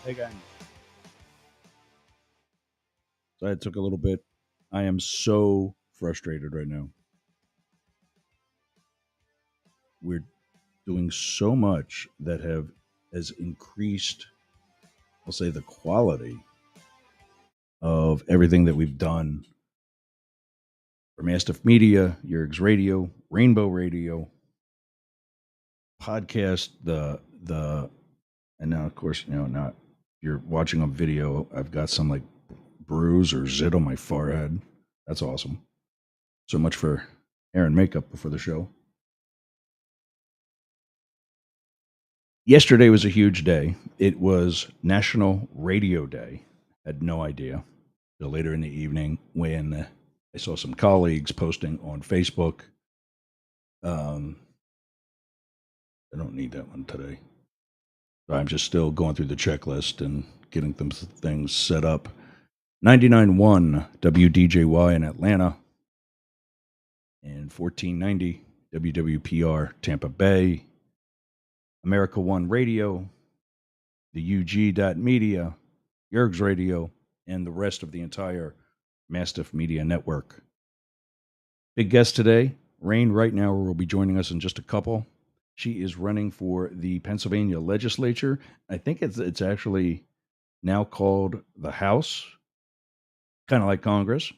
Hey, gang. So I took a little bit. I am so frustrated right now. We're doing so much that has increased, I'll say, the quality of everything that we've done for Mastiff Media, Yerg's Radio, Rainbow Radio, podcast, and now of course, not you're watching on video. I've got some like bruise or zit on my forehead. That's awesome. So much for hair and makeup before the show. Yesterday was a huge day. It was National Radio Day. Had no idea till later in the evening when I saw some colleagues posting on Facebook. Um, I don't need that one today. I'm just still going through the checklist and getting them things set up. 99.1 WDJY in Atlanta and 1490 WWPR Tampa Bay, America One Radio, the UG.media, Yerg's Radio, and the rest of the entire Mastiff Media Network. Big guest today, Rain Right Now will be joining us in just a couple. She is running for the Pennsylvania legislature. I think it's actually now called the House, kind of like Congress.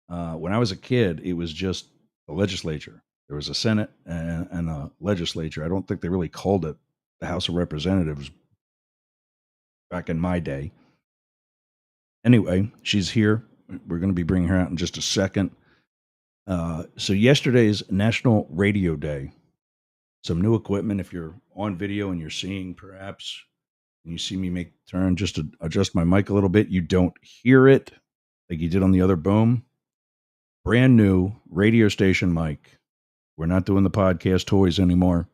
When I was a kid, it was just the legislature. There was a Senate and a legislature. I don't think they really called it the House of Representatives back in my day. Anyway, she's here. We're going to be bringing her out in just a second. So yesterday's National Radio Day. Some new equipment. If you're on video and you're seeing perhaps, and you see me make turn just to adjust my mic a little bit, you don't hear it like you did on the other boom. Brand new radio station mic. We're not doing the podcast toys anymore.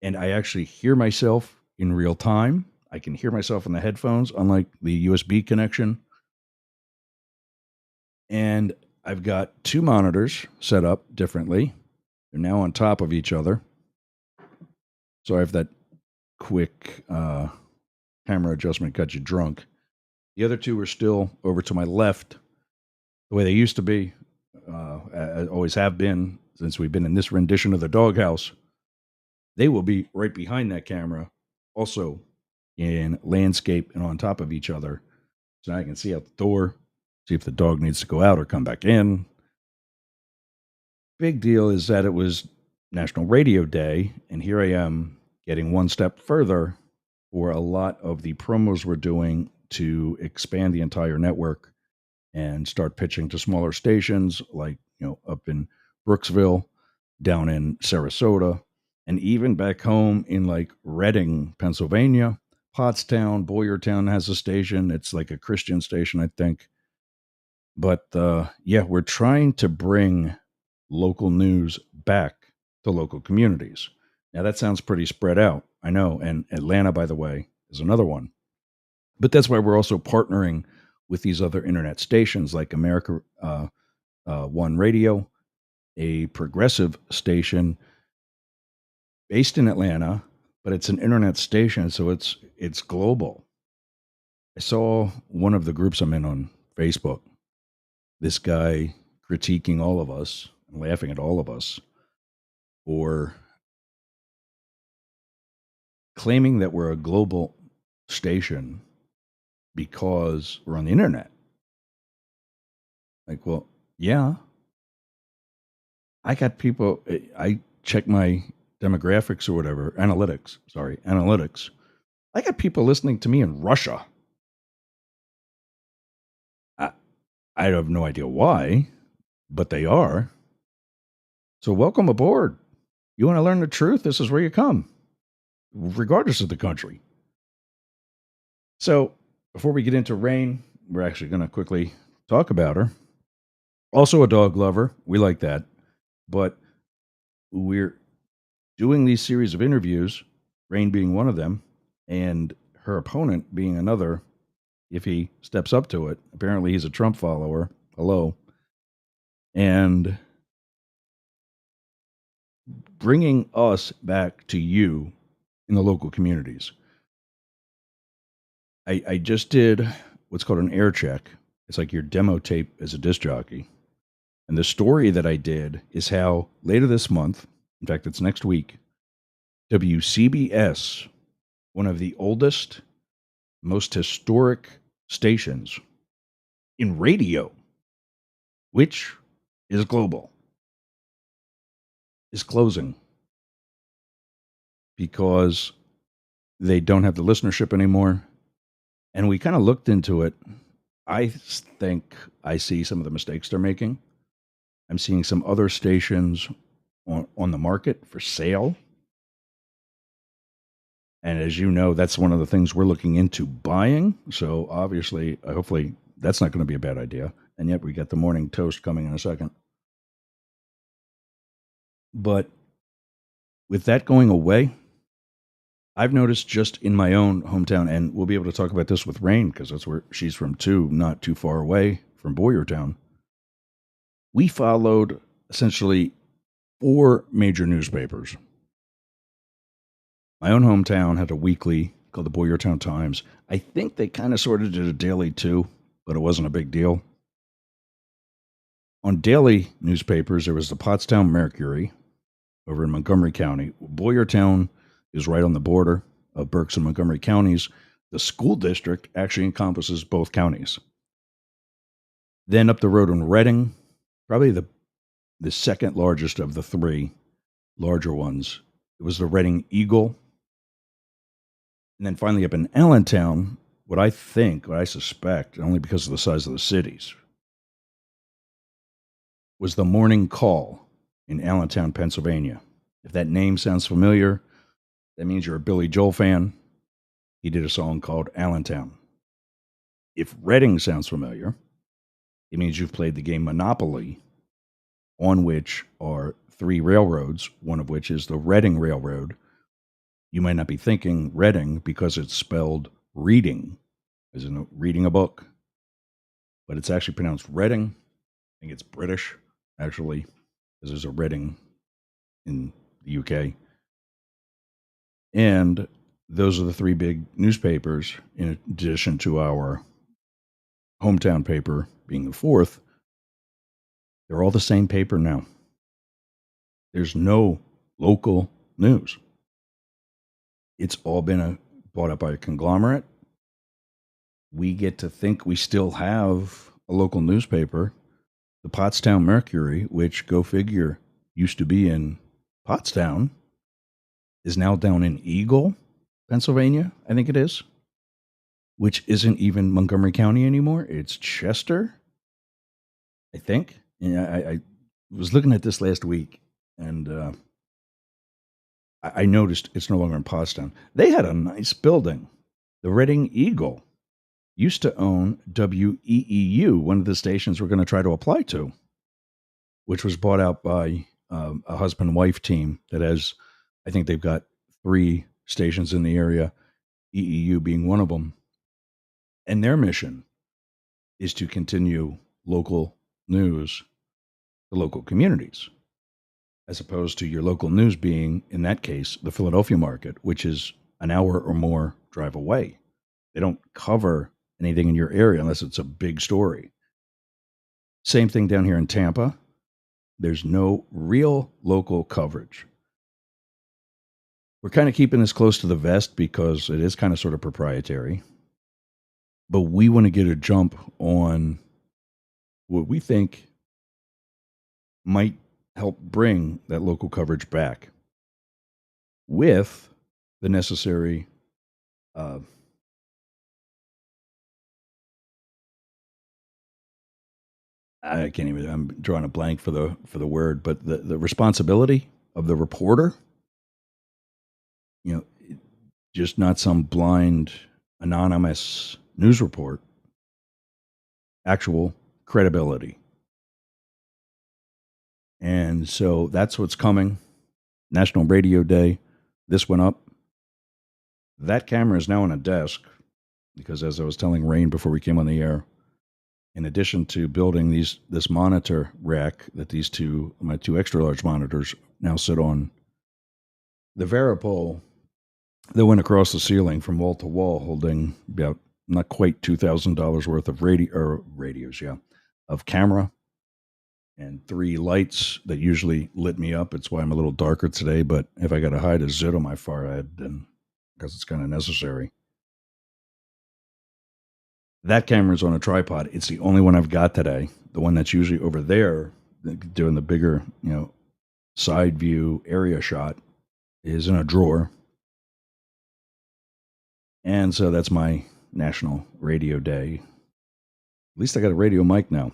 And I actually hear myself in real time. I can hear myself in the headphones, unlike the USB connection. And I've got two monitors set up differently. They're now on top of each other. So I have that quick camera adjustment got you drunk. The other two are still over to my left, the way they used to be, always have been since we've been in this rendition of the doghouse. They will be right behind that camera, also in landscape and on top of each other. So I can see out the door, see if the dog needs to go out or come back in. Big deal is that it was National Radio Day, and here I am getting one step further for a lot of the promos we're doing to expand the entire network and start pitching to smaller stations like, up in Brooksville, down in Sarasota, and even back home in like Reading, Pennsylvania. Pottstown, Boyertown has a station. It's like a Christian station, I think. But yeah, we're trying to bring local news back to local communities. Now, that sounds pretty spread out. I know. And Atlanta, by the way, is another one. But that's why we're also partnering with these other internet stations like America One Radio, a progressive station based in Atlanta, but it's an internet station, so it's global. I saw one of the groups I'm in on Facebook. This guy critiquing all of us and laughing at all of us for claiming that we're a global station because we're on the internet. Like, well, yeah, I got people. I check my demographics or whatever, analytics. I got people listening to me in Russia. I, I have no idea why, but they are. So welcome aboard. You want to learn the truth? This is where you come, regardless of the country. So before we get into Rain, we're actually going to quickly talk about her. Also a dog lover. We like that. But we're doing these series of interviews, Rain being one of them, and her opponent being another, if he steps up to it. Apparently, he's a Trump follower. Hello. And bringing us back to you in the local communities. I just did what's called an air check. It's like your demo tape as a disc jockey. And the story that I did is how later this month, in fact, it's next week, WCBS, one of the oldest, most historic stations in radio, which is global, is closing because they don't have the listenership anymore. And we kind of looked into it. I think I see some of the mistakes they're making. I'm seeing some other stations on the market for sale. And as you know, that's one of the things we're looking into buying. So obviously, hopefully, that's not going to be a bad idea. And yet we got the morning toast coming in a second. But with that going away, I've noticed just in my own hometown, and we'll be able to talk about this with Rain because that's where she's from too, not too far away from Boyertown. We followed essentially 4 major newspapers. My own hometown had a weekly called the Boyertown Times. I think they kind of sort of did a daily too, but it wasn't a big deal. On daily newspapers, there was the Pottstown Mercury over in Montgomery County. Boyertown is right on the border of Berks and Montgomery counties. The school district actually encompasses both counties. Then up the road in Reading, probably the second largest of the 3 larger ones, it was the Reading Eagle. And then finally up in Allentown, what I suspect, only because of the size of the cities, was the Morning Call in Allentown, Pennsylvania. If that name sounds familiar, that means you're a Billy Joel fan. He did a song called Allentown. If Reading sounds familiar, it means you've played the game Monopoly, on which are 3 railroads, one of which is the Reading Railroad. You might not be thinking Reading because it's spelled reading, as in reading a book, but it's actually pronounced Reading. I think it's British, actually, because there's a Reading in the UK. And those are the 3 big newspapers, in addition to our hometown paper being the 4th. They're all the same paper now. There's no local news. It's all been bought up by a conglomerate. We get to think we still have a local newspaper, the Pottstown Mercury, which, go figure, used to be in Pottstown, is now down in Eagle, Pennsylvania, I think it is, which isn't even Montgomery County anymore. It's Chester, I think. Yeah, I was looking at this last week, and I noticed it's no longer in Pottstown. They had a nice building. The Reading Eagle used to own WEEU, one of the stations we're going to try to apply to, which was bought out by a husband-wife team that has, I think they've got 3 stations in the area, EEU being one of them. And their mission is to continue local news to local communities, as opposed to your local news being, in that case, the Philadelphia market, which is an hour or more drive away. They don't cover anything in your area unless it's a big story. Same thing down here in Tampa. There's no real local coverage. We're kind of keeping this close to the vest because it is kind of sort of proprietary. But we want to get a jump on what we think might help bring that local coverage back with the necessary I can't even, I'm drawing a blank for the word, but the responsibility of the reporter, you know, just not some blind anonymous news report, actual credibility. And so that's what's coming. National Radio Day. This went up. That camera is now on a desk because, as I was telling Rain before we came on the air, in addition to building this monitor rack that my 2 extra large monitors now sit on, the Varipole that went across the ceiling from wall to wall, holding about not quite $2,000 worth of radios, yeah, of camera and 3 lights that usually lit me up. It's why I'm a little darker today. But if I got to hide a zit on my forehead, then because it's kind of necessary. That camera's on a tripod. It's the only one I've got today. The one that's usually over there, doing the bigger, side view area shot, is in a drawer. And so that's my National Radio Day. At least I got a radio mic now.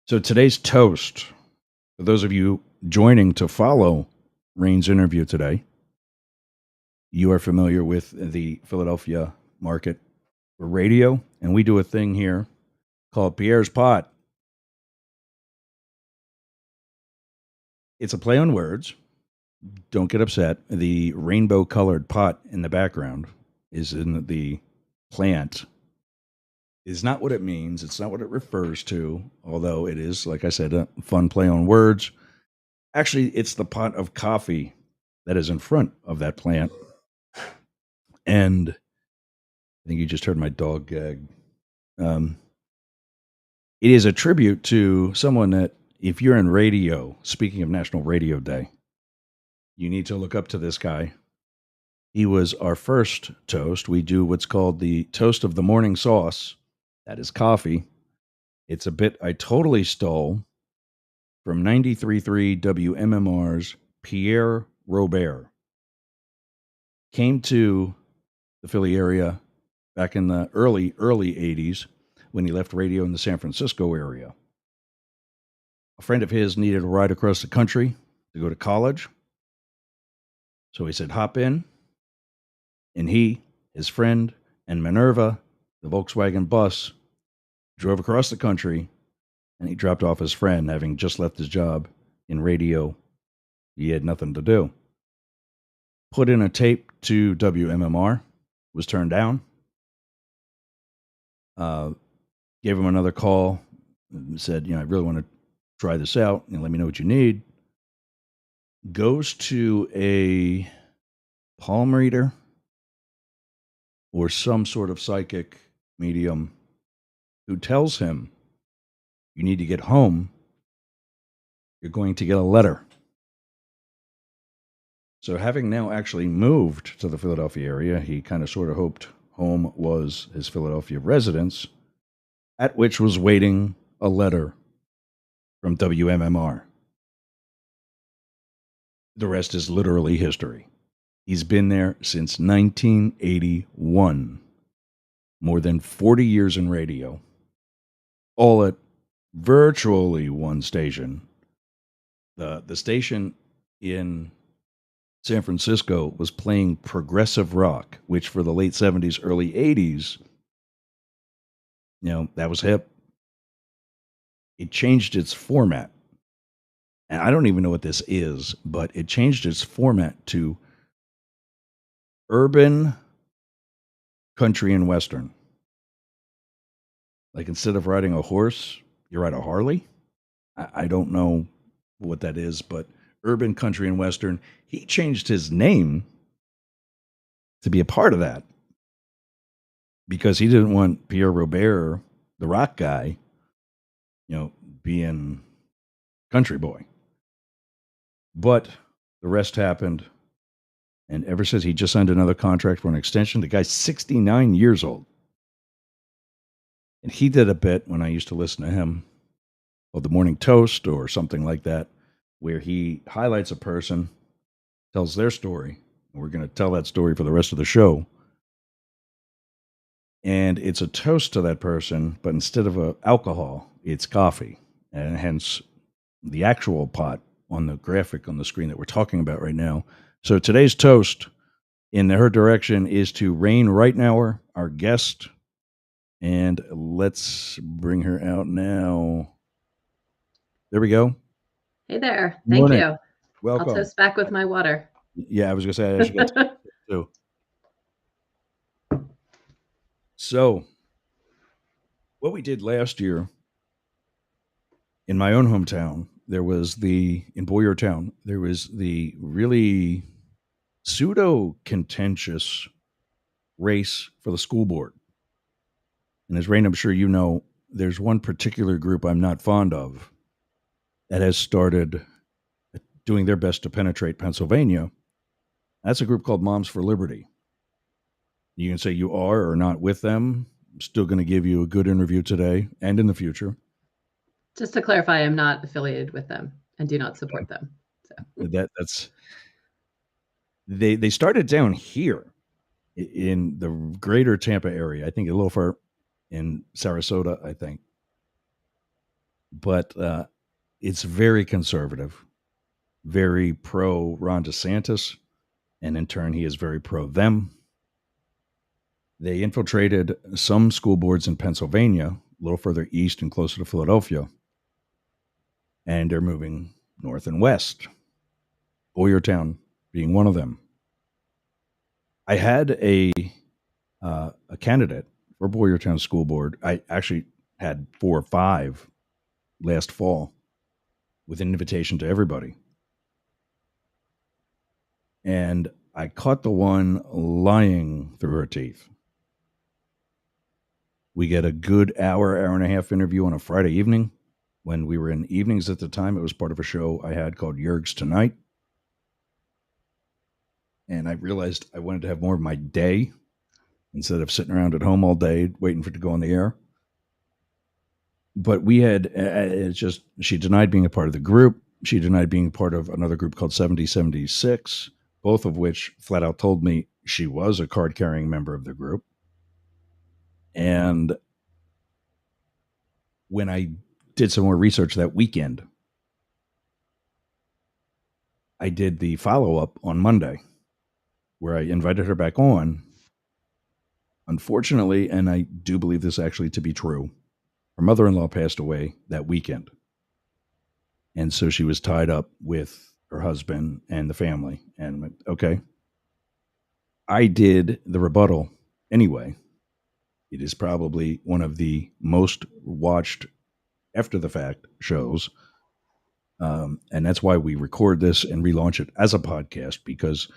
So today's toast, for those of you joining to follow Rain's interview today, you are familiar with the Philadelphia market for radio, and we do a thing here called Pierre's Pot. It's a play on words. Don't get upset. The rainbow-colored pot in the background is in the plant. Is not what it means. It's not what it refers to, although it is, like I said, a fun play on words. Actually, it's the pot of coffee that is in front of that plant. And I think you just heard my dog gag. It is a tribute to someone that, if you're in radio, speaking of National Radio Day, you need to look up to this guy. He was our first toast. We do what's called the Toast of the Morning Sauce. That is coffee. It's a bit I totally stole from 93.3 WMMR's Pierre Robert. Came to the Philly area back in the early 80s when he left radio in the San Francisco area. A friend of his needed a ride across the country to go to college. So he said, hop in. And he, his friend, and Minerva, the Volkswagen bus, drove across the country, and he dropped off his friend, having just left his job in radio. He had nothing to do. Put in a tape to WMMR, was turned down. Gave him another call, and said, I really want to try this out, let me know what you need. Goes to a palm reader or some sort of psychic medium who tells him, you need to get home. You're going to get a letter. So having now actually moved to the Philadelphia area, he kind of sort of hoped home was his Philadelphia residence, at which was waiting a letter from WMMR. The rest is literally history. He's been there since 1981. More than 40 years in radio. All at virtually one station. The station in San Francisco was playing progressive rock, which for the late 70s, early 80s, that was hip. It changed its format. And I don't even know what this is, but it changed its format to urban, country, and western. Like instead of riding a horse, you ride a Harley? I don't know what that is, but urban, country, and western. He changed his name to be a part of that because he didn't want Pierre Robert, the rock guy, being country boy. But the rest happened. And ever since, he just signed another contract for an extension. The guy's 69 years old. And he did a bit when I used to listen to him, called The Morning Toast or something like that, where he highlights a person, tells their story. And we're going to tell that story for the rest of the show. And it's a toast to that person, but instead of alcohol, it's coffee. And hence the actual pot on the graphic on the screen that we're talking about right now. So today's toast in her direction is to Rain Reitnauer, our guest. And let's bring her out now. There we go. Hey there. Thank you. Welcome. I'll toast back with my water. Yeah, I was going to say I should go too. So what we did last year in my own hometown, in Boyertown, there was the really pseudo contentious race for the school board. And as Rain, I'm sure you know, there's one particular group I'm not fond of that has started doing their best to penetrate Pennsylvania. That's a group called Moms for Liberty. You can say you are or not with them. I'm still going to give you a good interview today and in the future. Just to clarify, I'm not affiliated with them and do not support them. So. That's they started down here in the greater Tampa area. I think a little far in Sarasota, I think. But it's very conservative, very pro Ron DeSantis, and in turn, he is very pro them. They infiltrated some school boards in Pennsylvania, a little further east and closer to Philadelphia, and they're moving north and west, Boyertown being one of them. I had a candidate for Boyertown School Board. I actually had 4 or 5 last fall with an invitation to everybody. And I caught the one lying through her teeth. We get a good hour and a half interview on a Friday evening. When we were in evenings at the time, it was part of a show I had called Yerg's Tonight. And I realized I wanted to have more of my day instead of sitting around at home all day waiting for it to go on the air. But we had, it's just, she denied being a part of the group. She denied being part of another group called 7076, both of which flat out told me she was a card-carrying member of the group. And when I did some more research that weekend, I did the follow-up on Monday where I invited her back on. Unfortunately, and I do believe this actually to be true, her mother-in-law passed away that weekend. And so she was tied up with her husband and the family. And I'm like, okay. I did the rebuttal anyway. It is probably one of the most watched after the fact shows. And that's why we record this and relaunch it as a podcast, because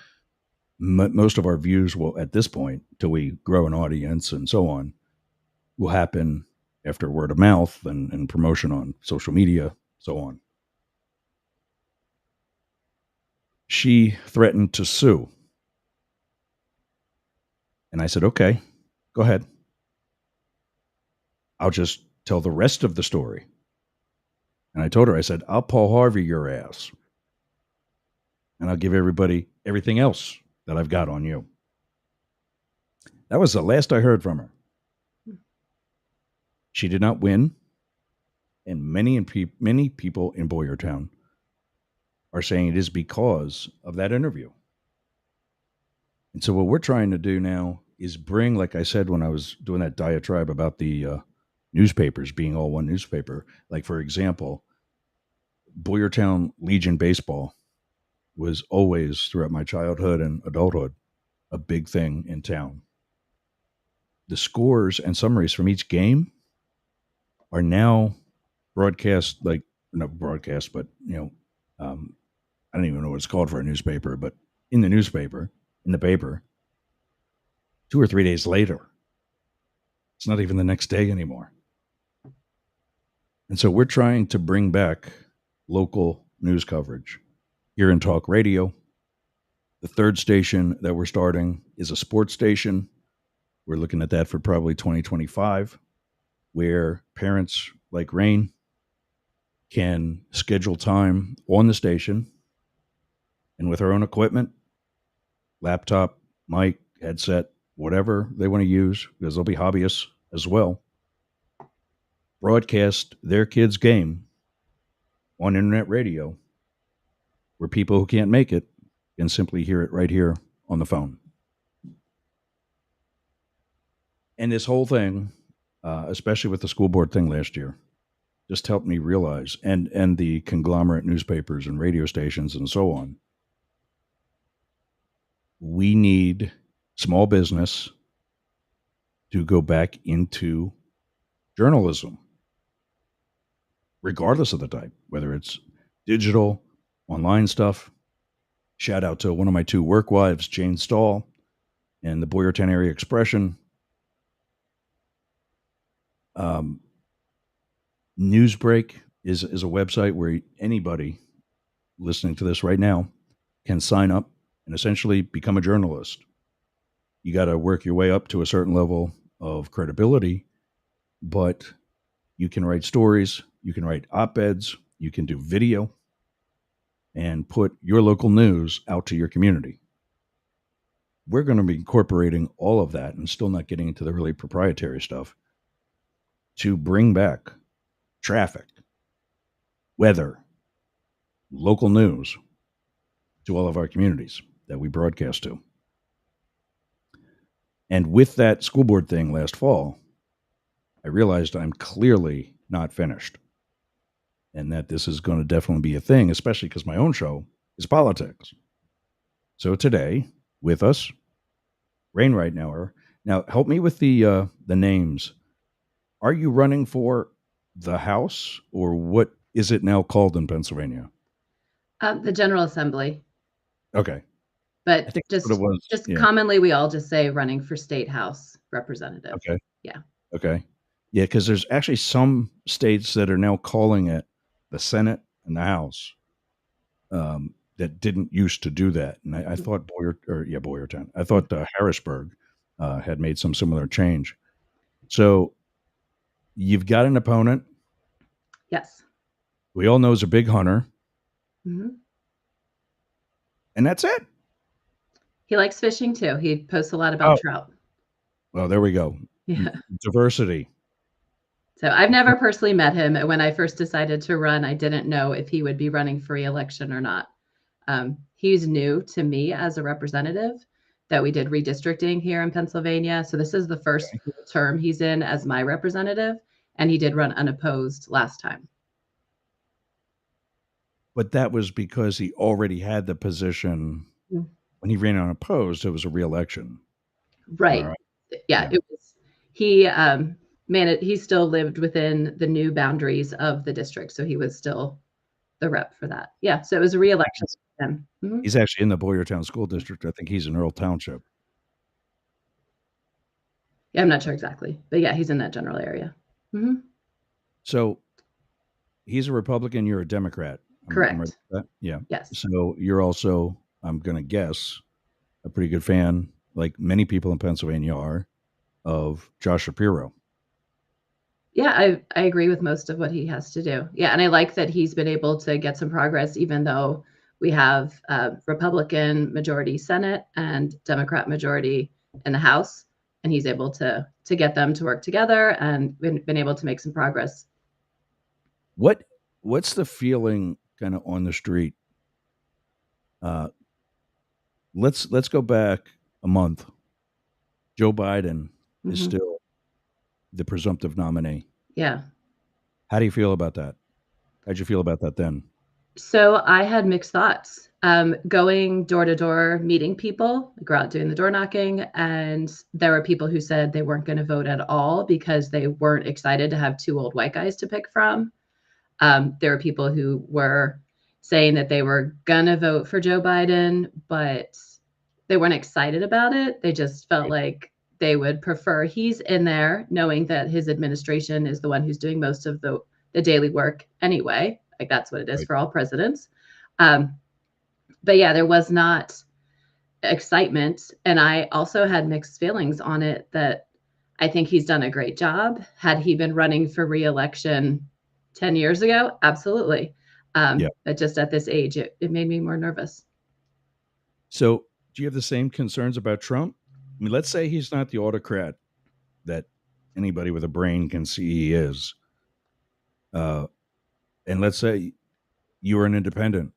most of our views will, at this point, till we grow an audience and so on, will happen after word of mouth and promotion on social media, so on. She threatened to sue. And I said, okay, go ahead. I'll just tell the rest of the story. And I told her, I said, I'll Paul Harvey your ass. And I'll give everybody everything else that I've got on you. That was the last I heard from her. She did not win. And many people in Boyertown are saying it is because of that interview. And so what we're trying to do now is bring, like I said, when I was doing that diatribe about the newspapers being all one newspaper, like, for example, Boyertown Legion baseball was always, throughout my childhood and adulthood, a big thing in town. The scores and summaries from each game are now broadcast, like, not broadcast, but, I don't even know what it's called for a newspaper, but in the newspaper, in the paper, 2 or 3 days later. It's not even the next day anymore. And so we're trying to bring back local news coverage here in talk radio. The third station that we're starting is a sports station. We're looking at that for probably 2025, where parents like Rain can schedule time on the station and with her own equipment, laptop, mic, headset, whatever they want to use, because they'll be hobbyists as well, broadcast their kids' game on internet radio where people who can't make it can simply hear it right here on the phone. And this whole thing, especially with the school board thing last year, just helped me realize, and the conglomerate newspapers and radio stations and so on, we need small business to go back into journalism, regardless of the type, whether it's digital, online stuff. Shout out to one of my 2 work wives, Jane Stahl, and the Boyertown Area Expression. Newsbreak is a website where anybody listening to this right now can sign up and essentially become a journalist. You got to work your way up to a certain level of credibility, but you can write stories, you can write op-eds, you can do video, and put your local news out to your community. We're going to be incorporating all of that and still not getting into the really proprietary stuff to bring back traffic, weather, local news to all of our communities that we broadcast to. And with that school board thing last fall, I realized I'm clearly not finished and that this is going to definitely be a thing, especially because my own show is politics. So today, with us, Rain Reitnauer. Now, help me with the names. Are you running for the House, or what is it now called in Pennsylvania? The General Assembly. Okay. But I think that's what it was. just Yeah. commonly, we all just say running for state House representative. Okay. Yeah. Okay. Yeah, because there's actually some states that are now calling it the Senate and the House that didn't used to do that. And I thought Boyertown. I thought Harrisburg had made some similar change. So you've got an opponent. Yes. We all know he's a big hunter. Mm-hmm. And that's it. He likes fishing too. He posts a lot about trout. Well, there we go. Yeah. Diversity. So I've never personally met him. When I first decided to run, I didn't know if he would be running for re-election or not. He's new to me as a representative that we did redistricting here in Pennsylvania. So this is the first term he's in as my representative, and he did run unopposed last time. But that was because he already had the position. When he ran unopposed, it was a re-election. Right. Yeah. It was. He still lived within the new boundaries of the district, so he was still the rep for that. Yeah. So it was a re-election for him. Mm-hmm. He's actually in the Boyertown School District. I think he's in Earl Township. Yeah, I'm not sure exactly, but yeah, he's in that general area. Mm-hmm. So he's a Republican. You're a Democrat. Correct. Yeah. Yes. So you're also, I'm going to guess, a pretty good fan, like many people in Pennsylvania are, of Josh Shapiro. Yeah, I agree with most of what he has to do. Yeah, and I like that he's been able to get some progress, even though we have Republican majority Senate and Democrat majority in the House, and he's able to get them to work together and been able to make some progress. What's the feeling kind of on the street? Let's go back a month. Joe Biden is still the presumptive nominee. Yeah. How do you feel about that? How'd you feel about that then? So I had mixed thoughts. Going door to door, meeting people, go out doing the door knocking, and there were people who said they weren't going to vote at all because they weren't excited to have two old white guys to pick from. There were people who were saying that they were going to vote for Joe Biden, but they weren't excited about it. They just felt like they would prefer he's in there, knowing that his administration is the one who's doing most of the daily work anyway. Like that's what it is for all presidents. But yeah, there was not excitement. And I also had mixed feelings on it that I think he's done a great job. Had he been running for re-election 10 years ago? Absolutely. But just at this age, it made me more nervous. So do you have the same concerns about Trump? I mean, let's say he's not the autocrat that anybody with a brain can see he is. And let's say you were an independent.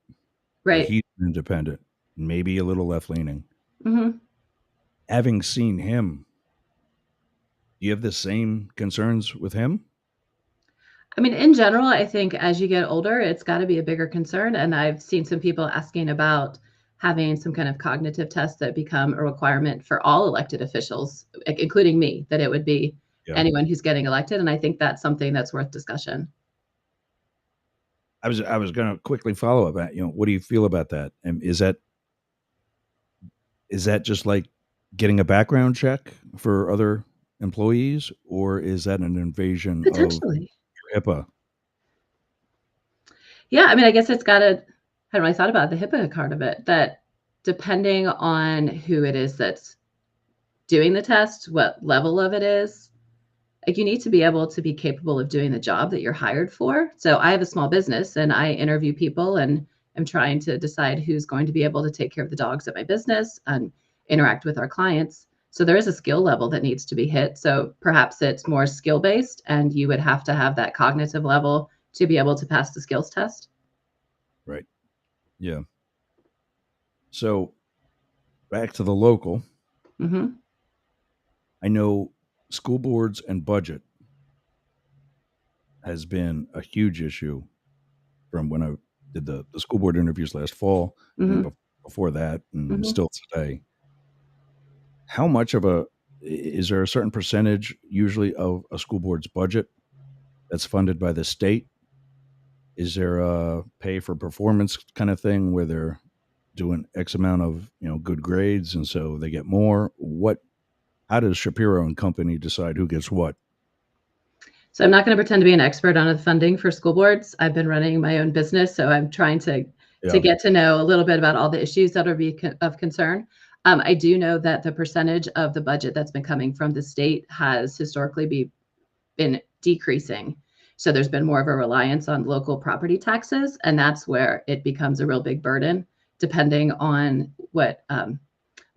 Right. He's an independent, maybe a little left-leaning. Mm-hmm. Having seen him, do you have the same concerns with him? I mean, in general, I think as you get older, it's got to be a bigger concern. And I've seen some people asking about having some kind of cognitive tests that become a requirement for all elected officials, including me, that it would be anyone who's getting elected. And I think that's something that's worth discussion. I was going to quickly follow up. What do you feel about that? And is that just like getting a background check for other employees, or is that an invasion of Potentially. HIPAA? Yeah, I mean, I guess it's gotta I hadn't really thought about the HIPAA part of it, that depending on who it is that's doing the test, what level of it is, like, you need to be able to be capable of doing the job that you're hired for. So I have a small business and I interview people and I'm trying to decide who's going to be able to take care of the dogs at my business and interact with our clients. So there is a skill level that needs to be hit. So perhaps it's more skill based and you would have to have that cognitive level to be able to pass the skills test. Right. Yeah. So back to the local. Hmm. I know school boards and budget has been a huge issue from when I did the school board interviews last fall and Hmm. before that, and Hmm. still today. How much of a is there a certain percentage usually of a school board's budget that's funded by the state? Is there a pay for performance kind of thing where they're doing X amount of good grades and so they get more? What? How does Shapiro and Company decide who gets what? So I'm not going to pretend to be an expert on the funding for school boards. I've been running my own business, so I'm trying to Yeah. get to know a little bit about all the issues that are of concern. I do know that the percentage of the budget that's been coming from the state has historically been decreasing. So there's been more of a reliance on local property taxes, and that's where it becomes a real big burden, depending on what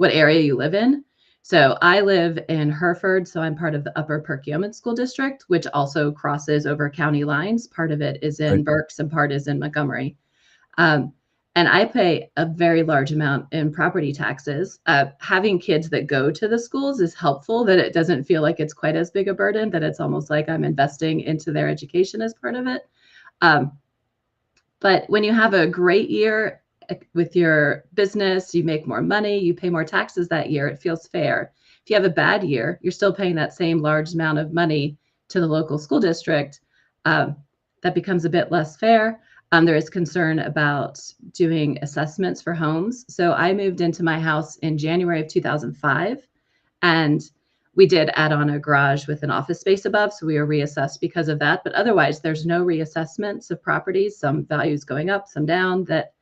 area you live in. So I live in Hereford, so I'm part of the Upper Perkiomen School District, which also crosses over county lines. Part of it is Right. in Berks and part is in Montgomery. Um, and I pay a very large amount in property taxes. Having kids that go to the schools is helpful, that it doesn't feel like it's quite as big a burden, that it's almost like I'm investing into their education as part of it. Um, but when you have a great year with your business, you make more money, you pay more taxes that year, it feels fair. If you have a bad year, you're still paying that same large amount of money to the local school district. Um, that becomes a bit less fair. There is concern about doing assessments for homes. So I moved into my house in January of 2005, and we did add on a garage with an office space above, so we were reassessed because of that. But otherwise, there's no reassessments of properties, some values going up, some down. That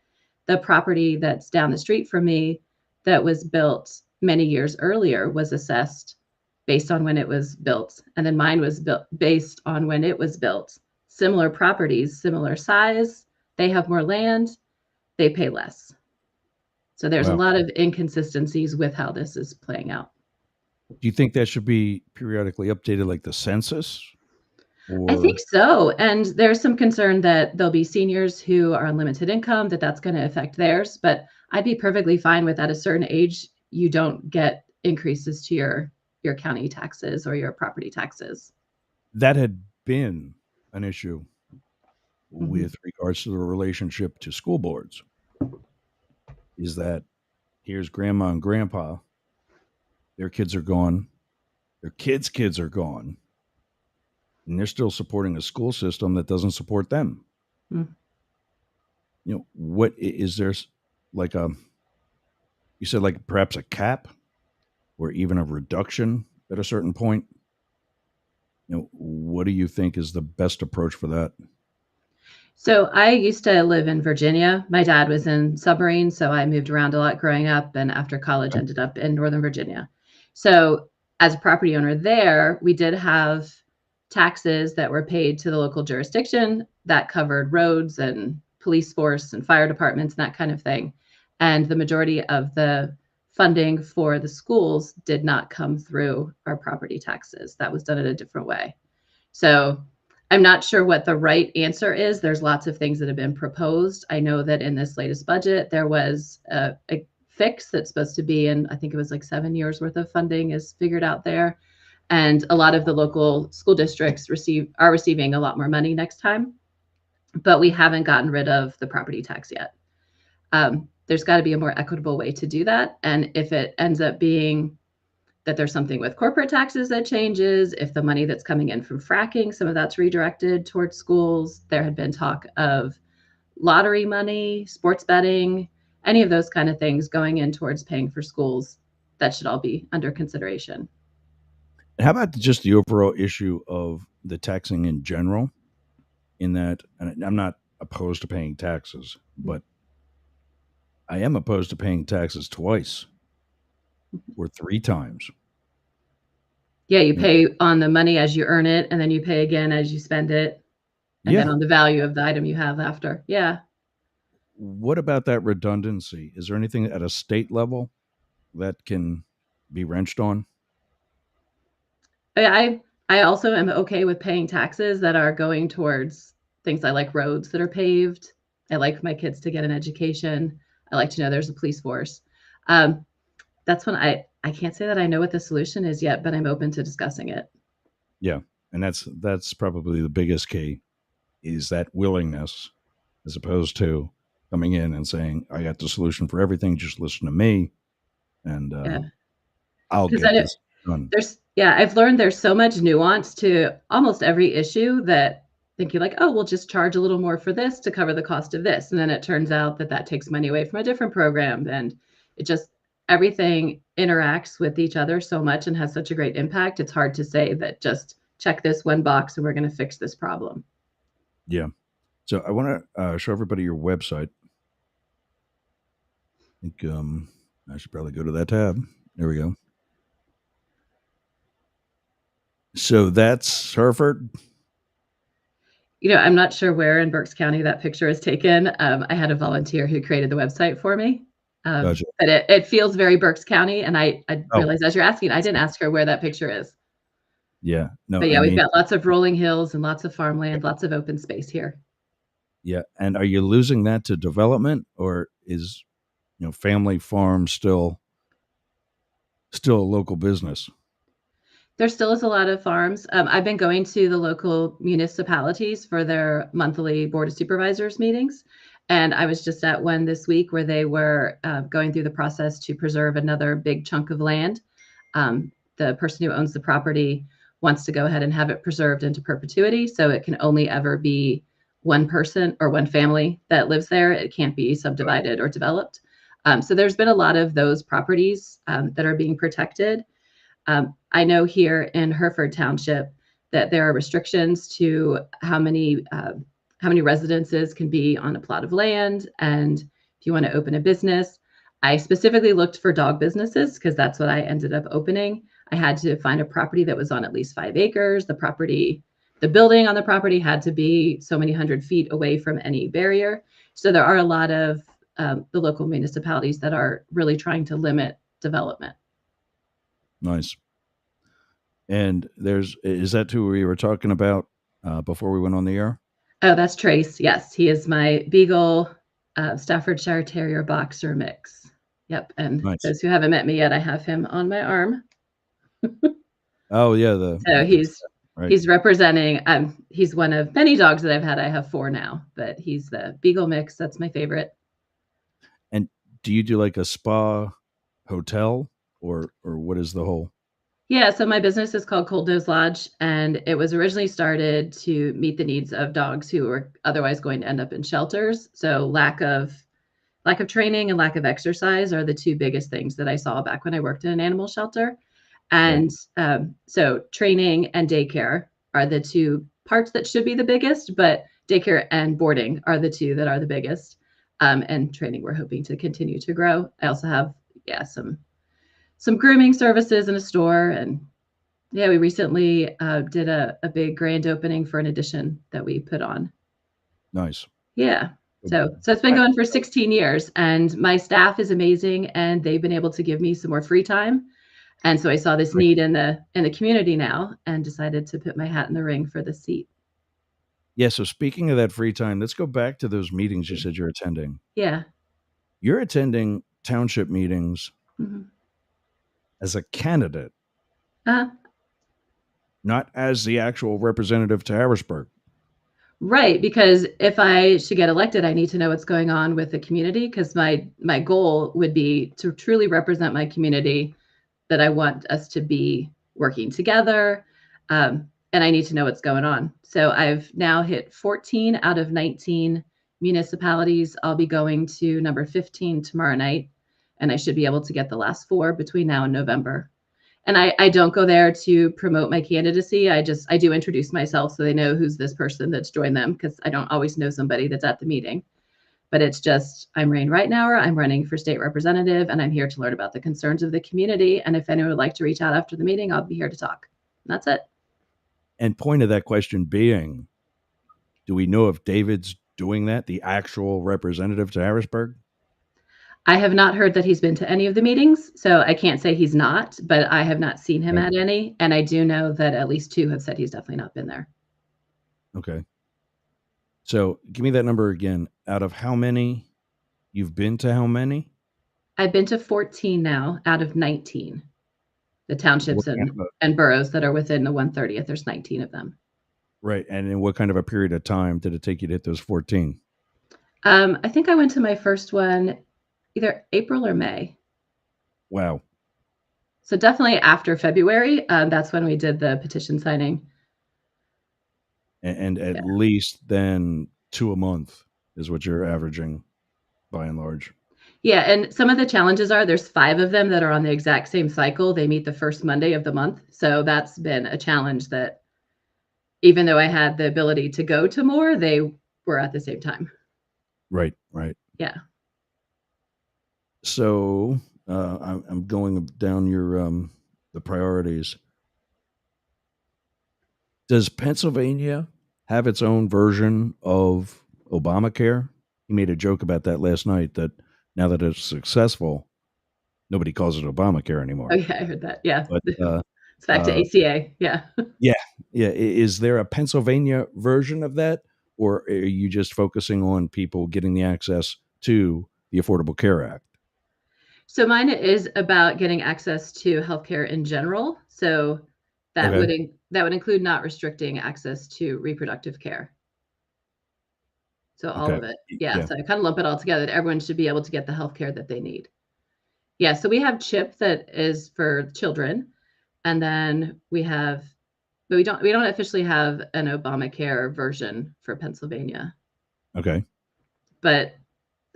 the property that's down the street from me that was built many years earlier was assessed based on when it was built. And then mine was built based on when it was built. Similar properties, similar size, they have more land, they pay less. So there's a Wow. lot of inconsistencies with how this is playing out. Do you think that should be periodically updated like the census? I think Or so. And there's some concern that there'll be seniors who are on limited income, that that's going to affect theirs. But I'd be perfectly fine with at a certain age, you don't get increases to your county taxes or your property taxes. that had been an issue Mhm. with regards to the relationship to school boards, is that here's grandma and grandpa, their kids are gone, their kids' are gone, and they're still supporting a school system that doesn't support them. Mm. What is there like a, you said like perhaps a cap or even a reduction at a certain point? What do you think is the best approach for that? So I used to live in Virginia. My dad was in submarines, so I moved around a lot growing up, and after college Okay. ended up in Northern Virginia. So as a property owner there, we did have taxes that were paid to the local jurisdiction that covered roads and police force and fire departments and that kind of thing. And the majority of the funding for the schools did not come through our property taxes. That was done in a different way. So I'm not sure what the right answer is. There's lots of things that have been proposed. I know that in this latest budget, there was a fix that's supposed to be in, I think it was like 7 years worth of funding is figured out there. And a lot of the local school districts are receiving a lot more money next time, but we haven't gotten rid of the property tax yet. There's got to be a more equitable way to do that. And if it ends up being that there's something with corporate taxes that changes, if the money that's coming in from fracking, some of that's redirected towards schools. There had been talk of lottery money, sports betting, any of those kind of things going in towards paying for schools. that should all be under consideration. How about just the overall issue of the taxing in general? In that, and I'm not opposed to paying taxes, but I am opposed to paying taxes twice or three times. Yeah, you pay on the money as you earn it, and then you pay again as you spend it, and then Yeah. on the value of the item you have after. Yeah. What about that redundancy? Is there anything at a state level that can be wrenched on? I also am okay with paying taxes that are going towards things. I like roads that are paved. I like my kids to get an education. I like to know there's a police force. Um, that's when I can't say that I know what the solution is yet, but I'm open to discussing it. Yeah. And that's probably the biggest key is that willingness as opposed to coming in and saying, I got the solution for everything. Just listen to me and Yeah, I'll because get this done. I've learned there's so much nuance to almost every issue that think you're like, oh, we'll just charge a little more for this to cover the cost of this. And then it turns out that that takes money away from a different program. And it just, everything interacts with each other so much and has such a great impact. It's hard to say that just check this one box and we're going to fix this problem. Yeah. So I want to show everybody your website. I think I should probably go to that tab. There we go. So that's Hereford. I'm not sure where in Berks County that picture is taken. I had a volunteer who created the website for me. Gotcha. But it feels very Berks County. And I Oh. realized as you're asking, I didn't ask her where that picture is. Yeah. No. But yeah, we've got lots of rolling hills and lots of farmland, lots of open space here. Yeah. And are you losing that to development, or is family farm still a local business? There still is a lot of farms. I've been going to the local municipalities for their monthly Board of Supervisors meetings. And I was just at one this week where they were going through the process to preserve another big chunk of land. The person who owns the property wants to go ahead and have it preserved into perpetuity. So it can only ever be one person or one family that lives there. It can't be subdivided or developed. So there's been a lot of those properties that are being protected. I know here in Hereford Township that there are restrictions to how many residences can be on a plot of land, and if you want to open a business. I specifically looked for dog businesses because that's what I ended up opening. I had to find a property that was on at least 5 acres. The building on the property had to be so many 100 feet away from any barrier. So there are a lot of the local municipalities that are really trying to limit development. Nice. And is that who we were talking about before we went on the air? Oh, that's Trace. Yes, he is my Beagle Staffordshire Terrier boxer mix. Yep. And Nice. those who haven't met me yet, I have him on my arm. Oh yeah, so he's representing. He's one of many dogs that I've had. I have 4 now, but he's the Beagle mix. That's my favorite. And do you do like a spa hotel, or what is the whole? Yeah, so my business is called Cold Nose Lodge, and it was originally started to meet the needs of dogs who were otherwise going to end up in shelters. So lack of training and lack of exercise are the 2 biggest things that I saw back when I worked in an animal shelter. And so training and daycare are the 2 parts that should be the biggest, but daycare and boarding are the 2 that are the biggest. And training, we're hoping to continue to grow. I also have, some grooming services in a store. And we recently did a big grand opening for an addition that we put on. Nice. Yeah. So it's been going for 16 years, and my staff is amazing, and they've been able to give me some more free time. And so I saw this need in the community now and decided to put my hat in the ring for the seat. Yeah. So speaking of that free time, let's go back to those meetings you said you're attending. Yeah. You're attending township meetings as a candidate, not as the actual representative to Harrisburg. Right, because if I should get elected, I need to know what's going on with the community, because my goal would be to truly represent my community, that I want us to be working together, and I need to know what's going on. So I've now hit 14 out of 19 municipalities. I'll be going to number 15 tomorrow night, and I should be able to get the last 4 between now and November. And I don't go there to promote my candidacy. I do introduce myself so they know who's this person that's joined them, because I don't always know somebody that's at the meeting. But it's just, I'm Rain Reitenour, I'm running for state representative, and I'm here to learn about the concerns of the community. And if anyone would like to reach out after the meeting, I'll be here to talk. And that's it. And point of that question being, do we know if David's doing that, the actual representative to Harrisburg? I have not heard that he's been to any of the meetings, so I can't say he's not, but I have not seen him at any. And I do know that at least 2 have said he's definitely not been there. Okay. So give me that number again. Out of how many? You've been to how many? I've been to 14 now out of 19. The townships and boroughs that are within the 130th, there's 19 of them. Right. And in what kind of a period of time did it take you to hit those 14? I think I went to my first one either April or May. Wow. So definitely after February, that's when we did the petition signing. And at least then 2 a month is what you're averaging by and large. Yeah, and some of the challenges are there's 5 of them that are on the exact same cycle. They meet the first Monday of the month. So that's been a challenge that even though I had the ability to go to more, they were at the same time. Right. Yeah. So I'm going down your the priorities. Does Pennsylvania have its own version of Obamacare? He made a joke about that last night, that now that it's successful, nobody calls it Obamacare anymore. Oh, yeah, I heard that. Yeah. But it's back to ACA. Yeah. Yeah. Is there a Pennsylvania version of that, or are you just focusing on people getting the access to the Affordable Care Act? So mine is about getting access to healthcare in general. So that would include not restricting access to reproductive care. So all of it. Yeah. So I kind of lump it all together. Everyone should be able to get the healthcare that they need. Yeah. So we have CHIP that is for children. And then we don't officially have an Obamacare version for Pennsylvania. Okay. But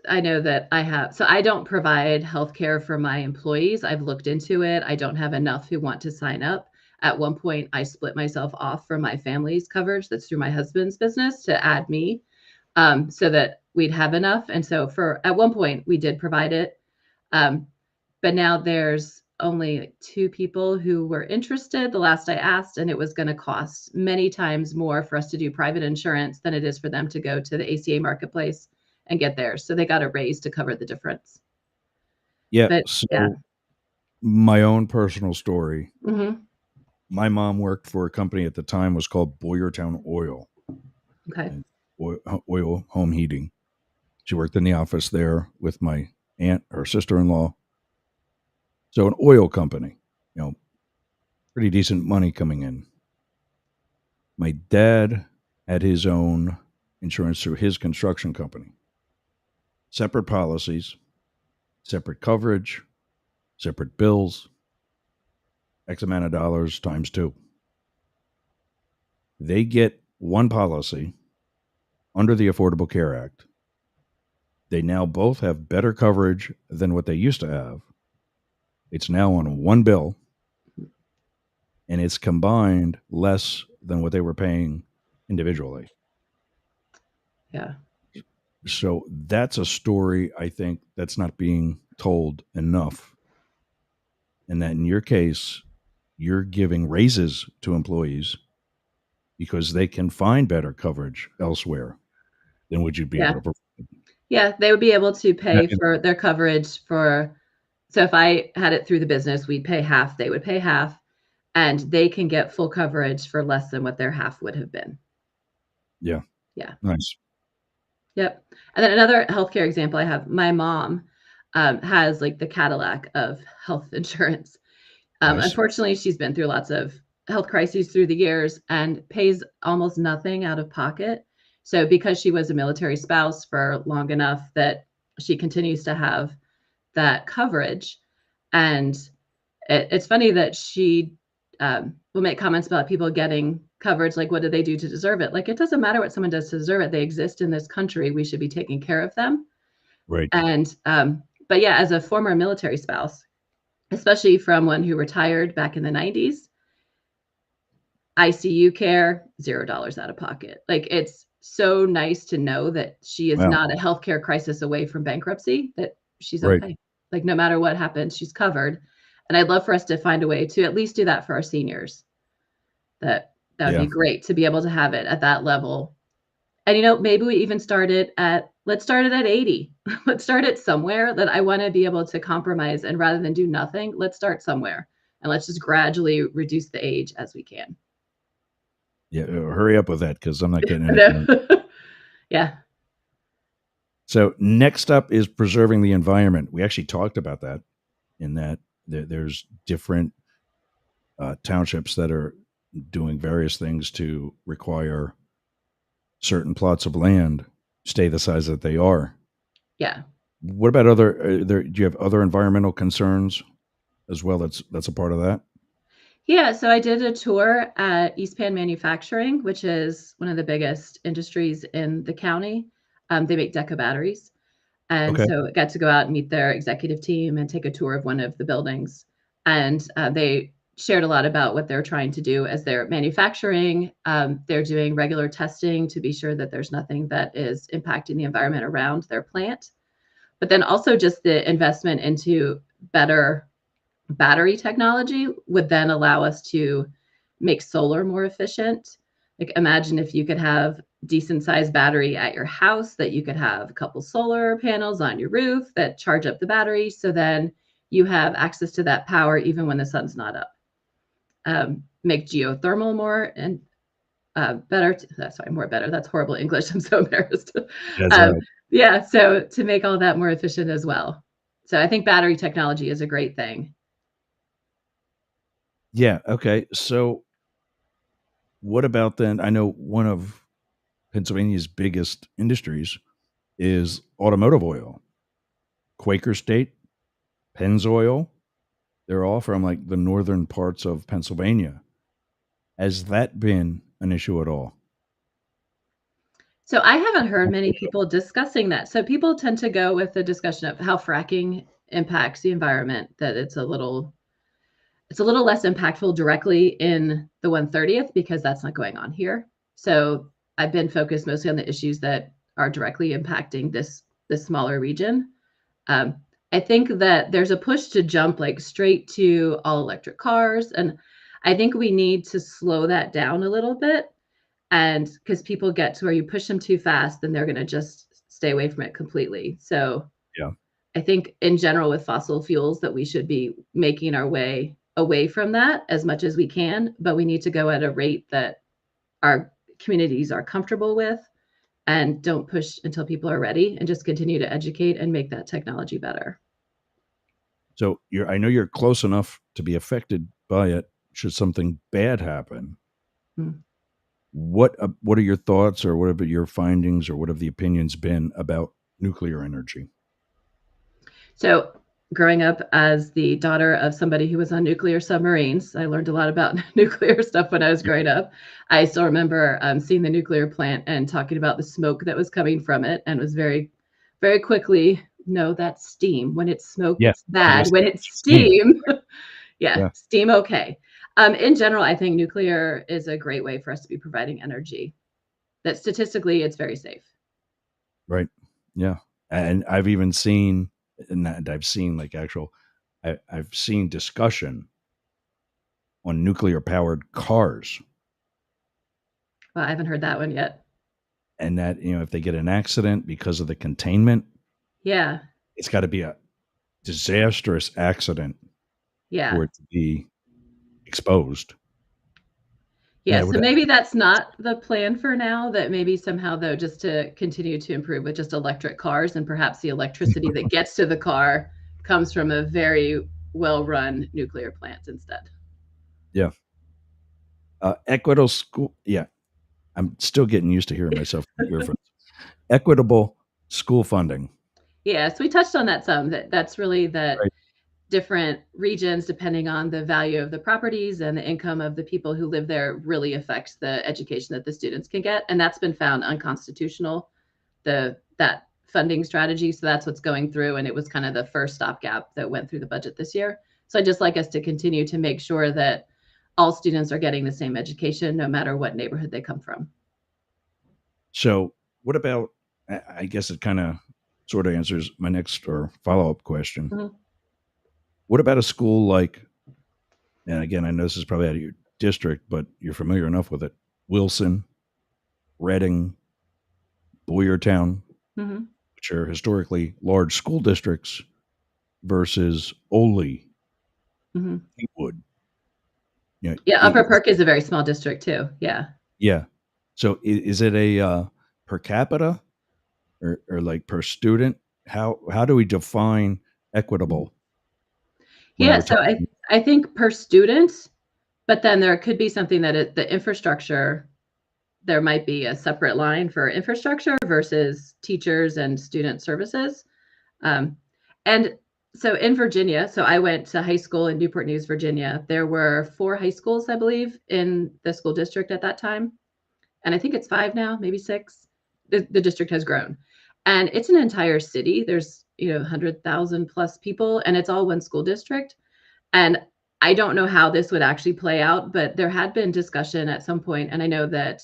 I know that I don't provide healthcare for my employees. I've looked into it. I don't have enough who want to sign up. At one point, I split myself off from my family's coverage that's through my husband's business to add me, so that we'd have enough. And so at one point we did provide it. But now there's only 2 people who were interested the last I asked, and it was going to cost many times more for us to do private insurance than it is for them to go to the ACA marketplace and get theirs. So they got a raise to cover the difference. Yeah. My own personal story. Mm-hmm. My mom worked for a company at the time was called Boyertown Oil. Okay. Oil home heating. She worked in the office there with my aunt, her sister-in-law. So an oil company, pretty decent money coming in. My dad had his own insurance through his construction company. Separate policies, separate coverage, separate bills, X amount of dollars times 2. They get one policy under the Affordable Care Act. They now both have better coverage than what they used to have. It's now on one bill, and it's combined less than what they were paying individually. Yeah. So that's a story, I think, that's not being told enough. And that in your case, you're giving raises to employees because they can find better coverage elsewhere than would you be able to provide. Yeah, they would be able to pay for their coverage so if I had it through the business, we'd pay half, they would pay half, and they can get full coverage for less than what their half would have been. Yeah. Yeah. Nice. Yep. And then another healthcare example I have, my mom has like the Cadillac of health insurance. Nice. Unfortunately, she's been through lots of health crises through the years and pays almost nothing out of pocket. So because she was a military spouse for long enough that she continues to have that coverage. And it's funny that she will make comments about people getting coverage, like, what do they do to deserve it? Like, it doesn't matter what someone does to deserve it. They exist in this country. We should be taking care of them. Right. And But yeah, as a former military spouse, especially from one who retired back in the 90s, ICU care, $0 out of pocket. Like, it's so nice to know that she is Wow. not a healthcare crisis away from bankruptcy, that she's Right. okay. Like, no matter what happens, she's covered. And I'd love for us to find a way to at least do that for our seniors. That would be Yeah. great to be able to have it at that level. And, maybe we even start it at let's start it at 80. Let's start it somewhere that I wanna be able to compromise, and rather than do nothing, let's start somewhere, and let's just gradually reduce the age as we can. Yeah. Hurry up with that because I'm not getting I anything. know. Yeah. So next up is preserving the environment. We actually talked about that in that there's different townships that are doing various things to require certain plots of land stay the size that they are. Yeah. What about other? Do you have other environmental concerns as well? That's a part of that. Yeah, so I did a tour at East Pan Manufacturing, which is one of the biggest industries in the county. They make Deca batteries. And Okay. so I got to go out and meet their executive team and take a tour of one of the buildings. And they shared a lot about what they're trying to do as they're manufacturing. They're doing regular testing to be sure that there's nothing that is impacting the environment around their plant. But then also just the investment into better battery technology would then allow us to make solar more efficient. Like, imagine if you could have decent sized battery at your house, that you could have a couple solar panels on your roof that charge up the battery. So then you have access to that power even when the sun's not up. Make geothermal more and better. That's why more better. That's horrible English. I'm so embarrassed. That's all um, right. yeah. So to make all that more efficient as well. So I think battery technology is a great thing. Yeah. Okay. So what about then? I know one of Pennsylvania's biggest industries is automotive oil. Quaker State, Pennzoil, they're all from like the northern parts of Pennsylvania. Has that been an issue at all? So I haven't heard many people discussing that. So people tend to go with the discussion of how fracking impacts the environment, that it's a little less impactful directly in the 130th because that's not going on here. So I've been focused mostly on the issues that are directly impacting this smaller region. Um, I think that there's a push to jump like straight to all electric cars, and I think we need to slow that down a little bit. And because people get to where you push them too fast, then they're going to just stay away from it completely. So Yeah. I think in general with fossil fuels that we should be making our way away from that as much as we can, but we need to go at a rate that our communities are comfortable with, and don't push until people are ready, and just continue to educate and make that technology better. So I know you're close enough to be affected by it should something bad happen. Mm. What are your thoughts, or what have your findings, or what have the opinions been about nuclear energy? So, growing up as the daughter of somebody who was on nuclear submarines, I learned a lot about nuclear stuff when I was Yeah. growing up. I still remember seeing the nuclear plant and talking about the smoke that was coming from it, and was very, very quickly, no, that's steam. When it's smoke, Yeah. it's I was gonna bad. say When it's steam. steam, yeah, Yeah. steam, okay. In general, I think nuclear is a great way for us to be providing energy. That statistically, it's very safe. Right. Yeah. And I've even seen, and I've seen like actual, I've seen discussion on nuclear powered cars, Well, I haven't heard that one yet. and that, if they get an accident because of the containment, Yeah, it's got to be a disastrous accident yeah. for it to be exposed. Yeah, Yeah. so maybe that's not the plan for now, that maybe somehow, though, just to continue to improve with just electric cars, and perhaps the electricity that gets to the car comes from a very well-run nuclear plant instead. Yeah. Equitable school. Yeah. I'm still getting used to hearing myself in the earphones. Equitable school funding. Yeah, so we touched on that some, that's really that Right. different regions, depending on the value of the properties and the income of the people who live there, really affects the education that the students can get, and that's been found unconstitutional. That funding strategy. So that's what's going through. And it was kind of the first stopgap that went through the budget this year. So I'd just like us to continue to make sure that all students are getting the same education, no matter what neighborhood they come from. So, what about? I guess it kind of sort of answers my next or follow up question. Mhm. What about a school like? And again, I know this is probably out of your district, but you're familiar enough with it. Wilson, Reading, Boyertown, Mm-hmm. which are historically large school districts, versus Ole, Mm-hmm. Fleetwood. You know, Yeah, Upper Perk is a very small district too. Yeah. yeah. So is it a per capita or like per student? How do we define equitable? When Yeah. we're So talking, I think per student, but then there could be something that the infrastructure, there might be a separate line for infrastructure versus teachers and student services. And so in Virginia, so I went to high school in Newport News, Virginia. There were 4 high schools, I believe, in the school district at that time. And I think it's 5 now, maybe 6. The district has grown. And it's an entire city. There's, 100,000 plus people, and it's all one school district. And I don't know how this would actually play out, but there had been discussion at some point, and I know that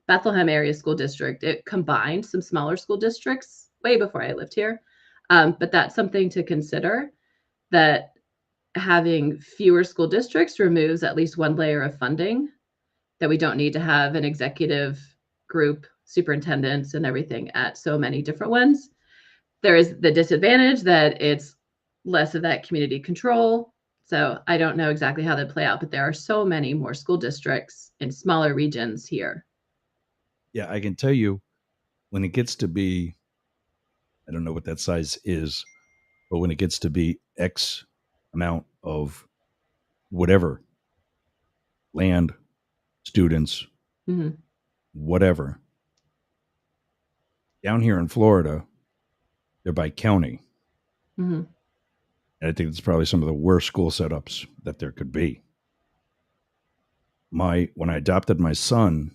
Bethlehem Area School District, it combined some smaller school districts way before I lived here. But that's something to consider, that having fewer school districts removes at least one layer of funding, that we don't need to have an executive group, superintendents and everything at so many different ones. There is the disadvantage that it's less of that community control. So I don't know exactly how that play out, but there are so many more school districts in smaller regions here. yeah, I can tell you when it gets to be, I don't know what that size is, but when it gets to be X amount of whatever land, students, Mhm. whatever, down here in Florida, they're by county. Mhm. And I think it's probably some of the worst school setups that there could be. When I adopted my son,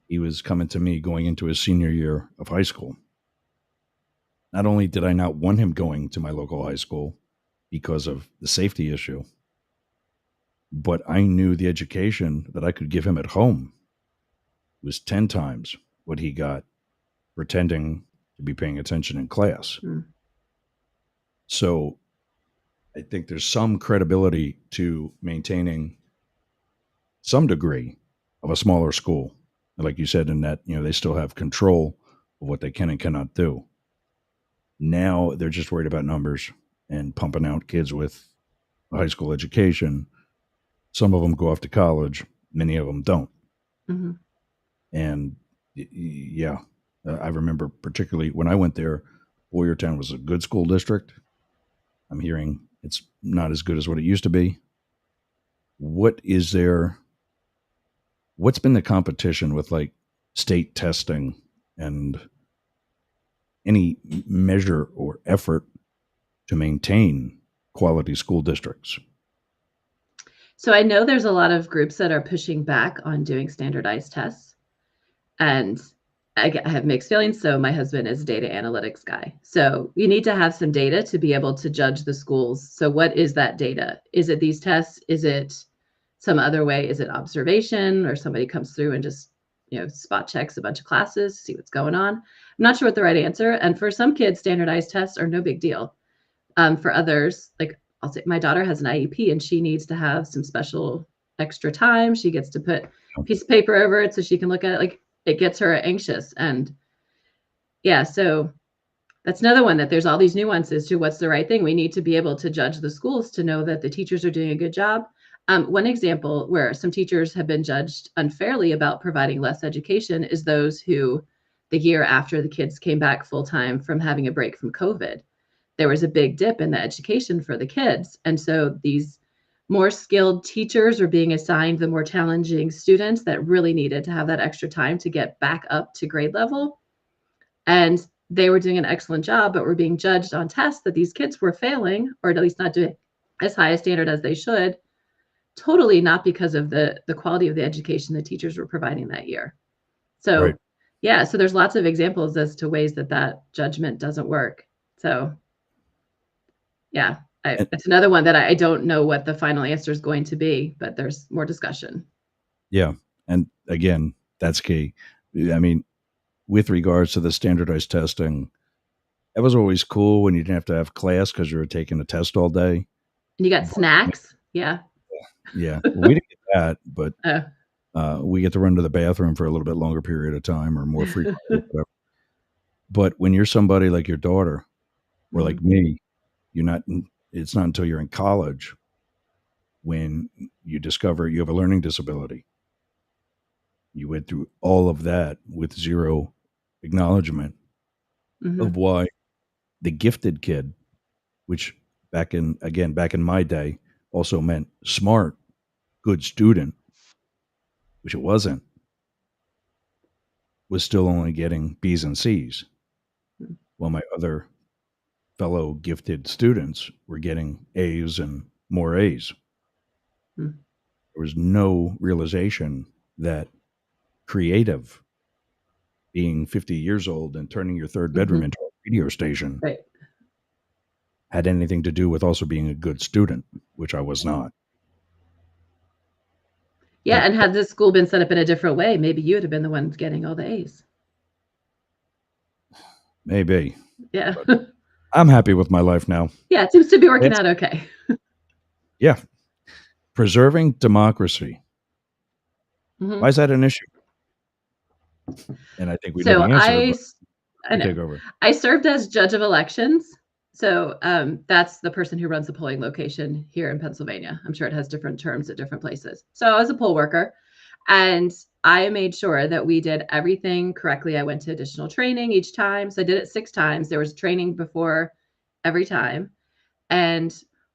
he was coming to me going into his senior year of high school. Not only did I not want him going to my local high school because of the safety issue, but I knew the education that I could give him at home was 10 times what he got pretending to be paying attention in class. Mm. So I think there's some credibility to maintaining some degree of a smaller school. Like you said, in that, they still have control of what they can and cannot do. Now they're just worried about numbers and pumping out kids with a high school education. Some of them go off to college, many of them don't. Mm-hmm. And yeah, I remember particularly when I went there, Boyertown was a good school district. I'm hearing it's not as good as what it used to be. What's been the competition with like state testing and any measure or effort to maintain quality school districts? So I know there's a lot of groups that are pushing back on doing standardized tests. And I have mixed feelings. So my husband is a data analytics guy. So you need to have some data to be able to judge the schools. So what is that data? Is it these tests? Is it some other way? Is it observation, or somebody comes through and just, spot checks a bunch of classes, see what's going on? I'm not sure what the right answer. And for some kids, standardized tests are no big deal. For others, like I'll say my daughter has an IEP and she needs to have some special extra time. She gets to put a piece of paper over it so she can look at it. Like, it gets her anxious. And yeah, so that's another one, that there's all these nuances to what's the right thing. We need to be able to judge the schools to know that the teachers are doing a good job. One example where some teachers have been judged unfairly about providing less education is those who, the year after the kids came back full time from having a break from COVID, there was a big dip in the education for the kids. And so these more skilled teachers are being assigned the more challenging students that really needed to have that extra time to get back up to grade level. And they were doing an excellent job, but were being judged on tests that these kids were failing, or at least not doing as high a standard as they should, totally not because of the quality of the education the teachers were providing that year. So Right. Yeah, so there's lots of examples as to ways that that judgment doesn't work. So, yeah, And, it's another one that I don't know what the final answer is going to be, but there's more discussion. yeah. And again, that's key. I mean, with regards to the standardized testing, it was always cool when you didn't have to have class because you were taking a test all day. And you got But snacks. Yeah. yeah, well, we didn't get that, but Oh. we get to run to the bathroom for a little bit longer period of time or more frequently, whatever. But when you're somebody like your daughter or Mhm. like me, you're not. It's not until you're in college when you discover you have a learning disability. You went through all of that with zero acknowledgement of Mhm. why the gifted kid, which back in my day, also meant smart, good student, which it wasn't, was still only getting B's and C's, while my other fellow gifted students were getting A's and more A's. Mhm. There was no realization that creative, being 50 years old and turning your third bedroom Mhm. into a radio station, Right. had anything to do with also being a good student, which I was not. Yeah, But and had this school been set up in a different way, maybe you would have been the one getting all the A's. maybe. Yeah. But I'm happy with my life now. Yeah, it seems to be working It's out okay. yeah, preserving democracy. Why Mhm. is that an issue? And I think we know So the answer, but I you know. take over. I served as judge of elections. So that's the person who runs the polling location here in Pennsylvania. I'm sure it has different terms at different places. So I was a poll worker and I made sure that we did everything correctly. I went to additional training each time. So I did it 6 times. There was training before every time. And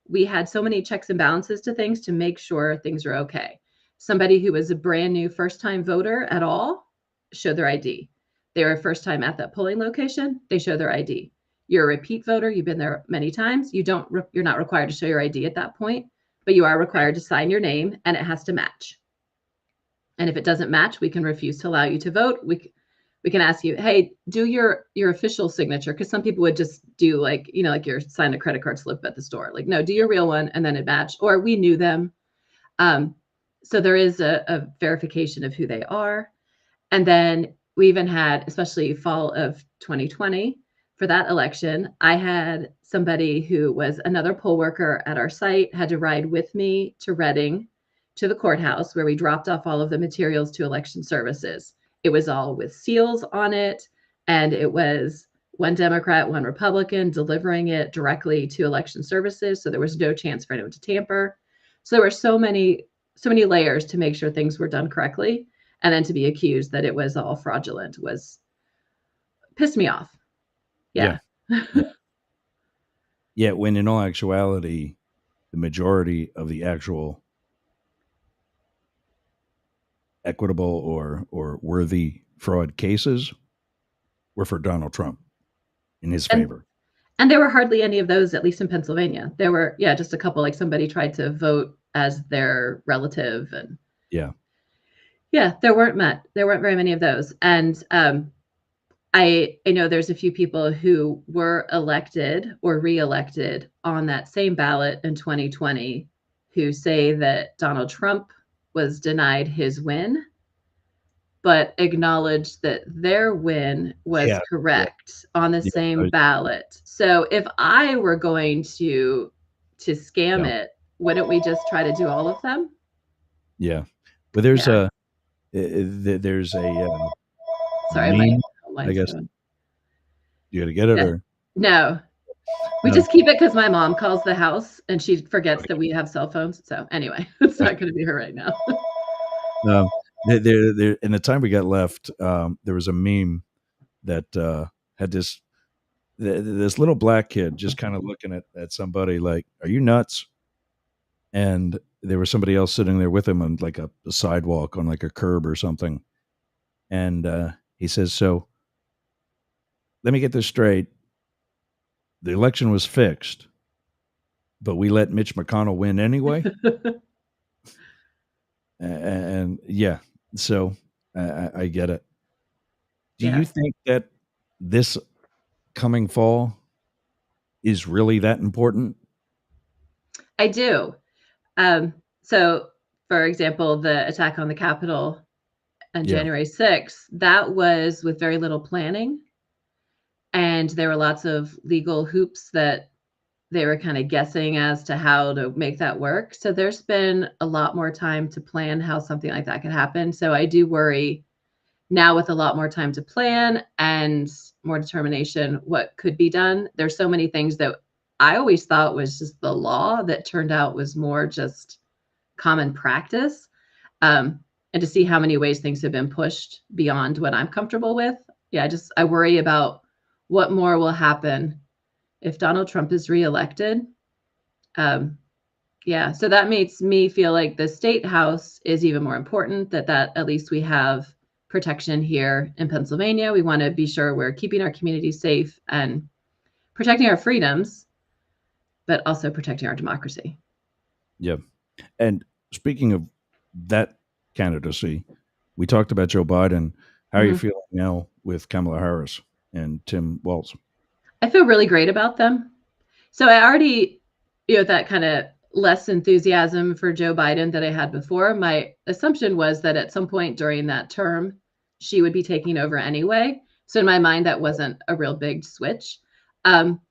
we had so many checks and balances to things to make sure things are okay. Somebody who was a brand new first time voter at all showed their ID. They were first time at that polling location, they show their ID. You're a repeat voter, you've been there many times, you're not required to show your ID at that point, but you are required to sign your name and it has to match. And if it doesn't match, we can refuse to allow you to vote. We can ask you, hey, do your official signature, because some people would just do like, like you're signing a credit card slip at the store. Like, no, do your real one and then it match. Or we knew them. Um, so there is a verification of who they are. And then we even had, especially fall of 2020, for that election, I had somebody who was another poll worker at our site, had to ride with me to Reading to the courthouse where we dropped off all of the materials to election services. It was all with seals on it, and it was one Democrat, one Republican delivering it directly to election services. So there was no chance for anyone to tamper. So there were so many layers to make sure things were done correctly, and then to be accused that it was all fraudulent was pissed me off. Yeah. Yeah. Yeah. Yeah. When in all actuality, the majority of the actual equitable or worthy fraud cases were for Donald Trump in his and favor. and there were hardly any of those, at least in Pennsylvania. There were, yeah, just a couple, like somebody tried to vote as their relative, and Yeah. yeah, there weren't very many of those. And I know there's a few people who were elected or reelected on that same ballot in 2020 who say that Donald Trump was denied his win, but acknowledge that their win was Yeah. Yeah. correct on the Yeah. same ballot. So if I were going to scam Yeah. it, wouldn't we just try to do all of them? Yeah. But there's Yeah. there's a Sorry, my meme, I line's guess. going. You got to get it Yeah. or No, we no. just keep it because my mom calls the house and she forgets that we have cell phones. So anyway, it's not going to be her right now. There, in the time we got left, there was a meme that had this little black kid just kind of looking at somebody like, "Are you nuts?" And there was somebody else sitting there with him on like a sidewalk on like a curb or something. And he says, "So let me get this straight. The election was fixed, but we let Mitch McConnell win anyway." And yeah, so I get it. Do you Yeah, think that this coming fall is really that important? I do. So, for example, the attack on the Capitol on Yeah. January 6th, that was with very little planning. And there were lots of legal hoops that they were kind of guessing as to how to make that work. So there's been a lot more time to plan how something like that could happen. So I do worry now with a lot more time to plan and more determination what could be done. There's so many things that I always thought was just the law that turned out was more just common practice. Um, and to see how many ways things have been pushed beyond what I'm comfortable with. Yeah, I worry about what more will happen if Donald Trump is reelected. Um, yeah, so that makes me feel like the state house is even more important, that at least we have protection here in Pennsylvania. We want to be sure we're keeping our community safe and protecting our freedoms, but also protecting our democracy. Yeah. And speaking of that candidacy, we talked about Joe Biden. How are you Mhm. feeling now with Kamala Harris and Tim Walz? I feel really great about them. So I already, that kind of less enthusiasm for Joe Biden that I had before. My assumption was that at some point during that term, she would be taking over anyway. So in my mind, that wasn't a real big switch. Um,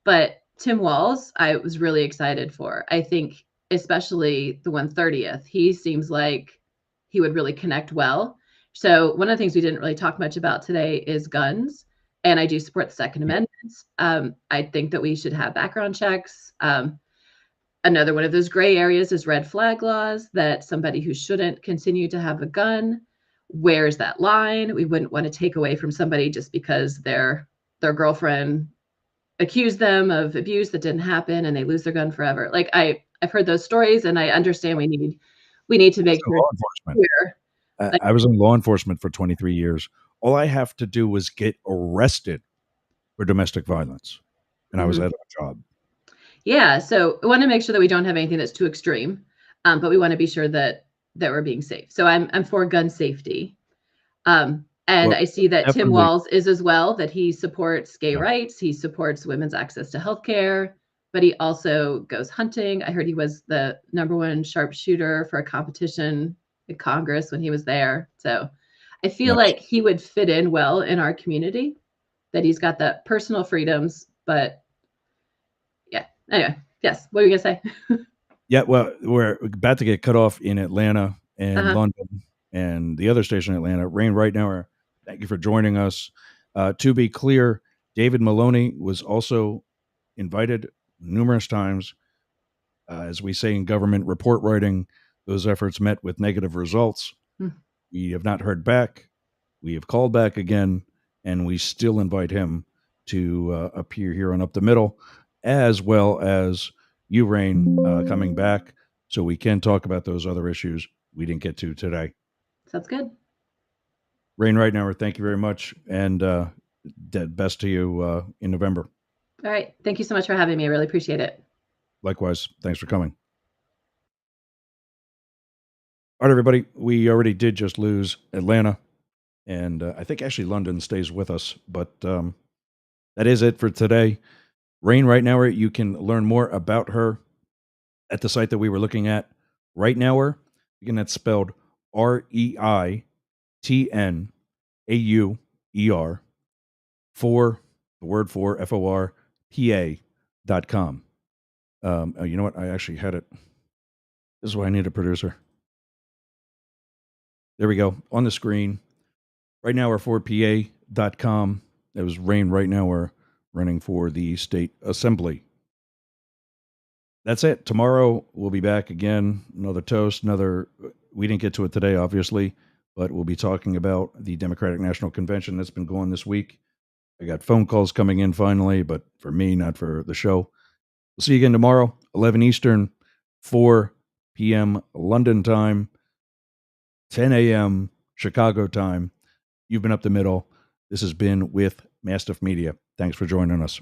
but Tim Walz, I was really excited for. I think, especially the 130th, he seems like he would really connect well. So one of the things we didn't really talk much about today is guns, and I do support the Second Amendment. I think that we should have background checks. Another one of those gray areas is red flag laws, that somebody who shouldn't continue to have a gun, where's that line? We wouldn't want to take away from somebody just because their girlfriend accused them of abuse that didn't happen and they lose their gun forever. Like I've heard those stories and I understand we need to I was make in sure law it's enforcement. clear. Like, I was in law enforcement for 23 years. All I have to do was get arrested for domestic violence, and I was mhm. out of a job. Yeah, so we want to make sure that we don't have anything that's too extreme, but we want to be sure that we're being safe. So I'm for gun safety, and Well, I see that Tim definitely. Walz is as well. That he supports gay Yeah. rights, he supports women's access to healthcare, but he also goes hunting. I heard he was the number one sharpshooter for a competition in Congress when he was there. So I feel Nice. like he would fit in well in our community. That he's got the personal freedoms, but yeah. Anyway, yes. What were you gonna say? Yeah, well, we're about to get cut off in Atlanta and Uh-huh. London and the other station in Atlanta. Rain right now. Thank you for joining us. To be clear, David Maloney was also invited numerous times. As we say in government report writing, those efforts met with negative results. Mm, We have not heard back. We have called back again, and we still invite him to appear here on Up the Middle, as well as you, Rain, coming back so we can talk about those other issues we didn't get to today. sounds good. Rain right now, thank you very much, and best to you in November. All right. Thank you so much for having me. I really appreciate it. Likewise, thanks for coming. All right, everybody, we already did just lose Atlanta, and I think actually London stays with us, but that is it for today. Rain right now, you can learn more about her at the site that we were looking at. Right now, again, that's spelled REITNAUER for the word for FORPA.com. You know what? I actually had it. This is why I need a producer. There we go on the screen. Right now, we're for PA.com. That was Rain right now. We're running for the state assembly. That's it. Tomorrow we'll be back again. Another toast. We didn't get to it today, obviously, but we'll be talking about the Democratic National Convention that's been going this week. I got phone calls coming in finally, but for me, not for the show. We'll see you again tomorrow, 11 Eastern, 4 p.m. London time, 10 a.m. Chicago time. You've been Up the Middle. This has been with Mastiff Media. Thanks for joining us.